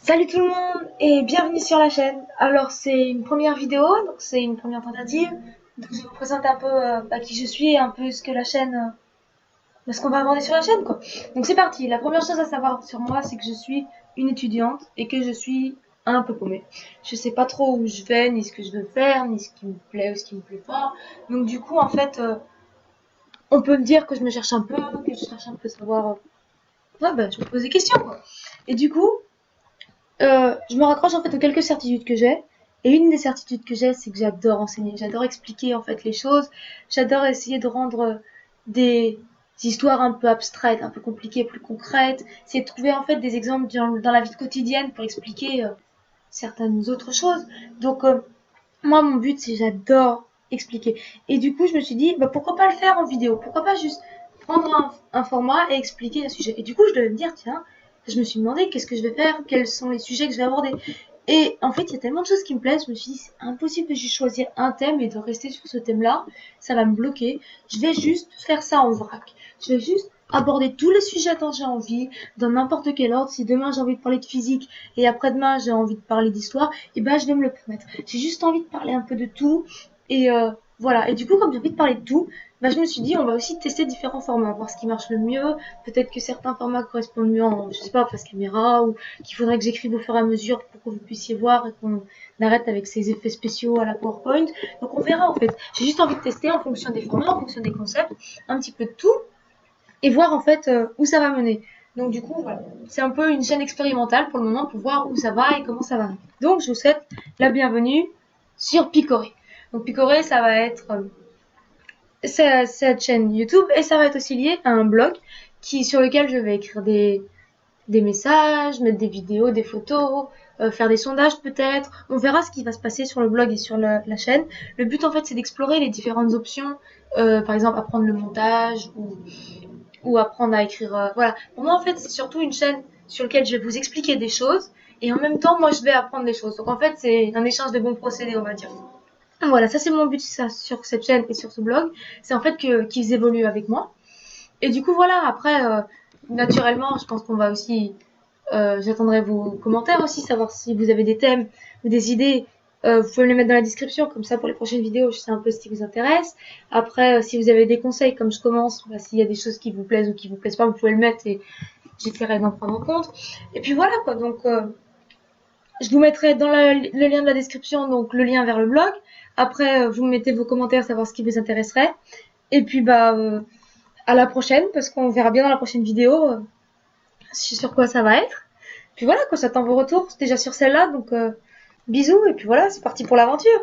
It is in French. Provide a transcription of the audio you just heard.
Salut tout le monde et bienvenue sur la chaîne. Alors c'est une première vidéo, donc c'est une première tentative. Donc je vais vous présenter un peu qui je suis et un peu ce que la chaîne, ce qu'on va aborder sur la chaîne quoi. Donc c'est parti. La première chose à savoir sur moi, c'est que je suis une étudiante et que je suis un peu paumée. Je sais pas trop où je vais, ni ce que je veux faire, ni ce qui me plaît ou ce qui me plaît pas. Donc du coup en fait, on peut me dire que je me cherche un peu, que je cherche un peu à savoir. Je me pose des questions quoi. Et du coup. Je me raccroche en fait aux quelques certitudes que j'ai. Et une des certitudes que j'ai, c'est que j'adore enseigner, j'adore expliquer en fait les choses, j'adore essayer de rendre des histoires un peu abstraites, un peu compliquées, plus concrètes, essayer de trouver en fait des exemples dans la vie quotidienne pour expliquer certaines autres choses. Donc moi mon but c'est j'adore expliquer. Et du coup je me suis dit pourquoi pas le faire en vidéo, pourquoi pas juste prendre un format et expliquer un sujet. Et du coup je devais me dire tiens, je me suis demandé qu'est-ce que je vais faire, quels sont les sujets que je vais aborder. Et en fait, il y a tellement de choses qui me plaisent, je me suis dit, c'est impossible de juste choisir un thème et de rester sur ce thème-là. Ça va me bloquer. Je vais juste faire ça en vrac. Je vais juste aborder tous les sujets dont j'ai envie, dans n'importe quel ordre. Si demain j'ai envie de parler de physique et après-demain j'ai envie de parler d'histoire, et ben je vais me le permettre. J'ai juste envie de parler un peu de tout. Et voilà. Et du coup, comme j'ai envie de parler de tout, je me suis dit, on va aussi tester différents formats, voir ce qui marche le mieux. Peut-être que certains formats correspondent mieux en, je sais pas, face caméra ou qu'il faudrait que j'écrive au fur et à mesure pour que vous puissiez voir et qu'on arrête avec ces effets spéciaux à la PowerPoint. Donc on verra en fait. J'ai juste envie de tester en fonction des formats, en fonction des concepts, un petit peu de tout et voir en fait où ça va mener. Donc du coup, voilà. C'est un peu une chaîne expérimentale pour le moment pour voir où ça va et comment ça va. Donc je vous souhaite la bienvenue sur Picoré. Donc Picoré, ça va être cette chaîne YouTube et ça va être aussi lié à un blog sur lequel je vais écrire des messages, mettre des vidéos, des photos, faire des sondages peut-être. On verra ce qui va se passer sur le blog et sur la chaîne. Le but en fait c'est d'explorer les différentes options, par exemple apprendre le montage ou apprendre à écrire. Voilà. Pour moi en fait c'est surtout une chaîne sur laquelle je vais vous expliquer des choses et en même temps moi je vais apprendre des choses. Donc en fait c'est un échange de bons procédés on va dire. Voilà, ça c'est mon but ça, sur cette chaîne et sur ce blog. C'est en fait qu'ils évoluent avec moi. Et du coup voilà, après naturellement je pense qu'on va aussi j'attendrai vos commentaires aussi, savoir si vous avez des thèmes ou des idées. Vous pouvez me les mettre dans la description, comme ça pour les prochaines vidéos, je sais un peu ce qui vous intéresse. Après, si vous avez des conseils, comme je commence, s'il y a des choses qui vous plaisent ou qui vous plaisent pas, vous pouvez le mettre et j'essaierai d'en prendre en compte. Et puis voilà quoi, donc je vous mettrai dans le lien de la description, donc le lien vers le blog. Après, vous mettez vos commentaires, savoir ce qui vous intéresserait. Et puis à la prochaine, parce qu'on verra bien dans la prochaine vidéo sur quoi ça va être. Puis voilà, quoi, j'attends vos retours déjà sur celle-là, donc bisous, et puis voilà, c'est parti pour l'aventure.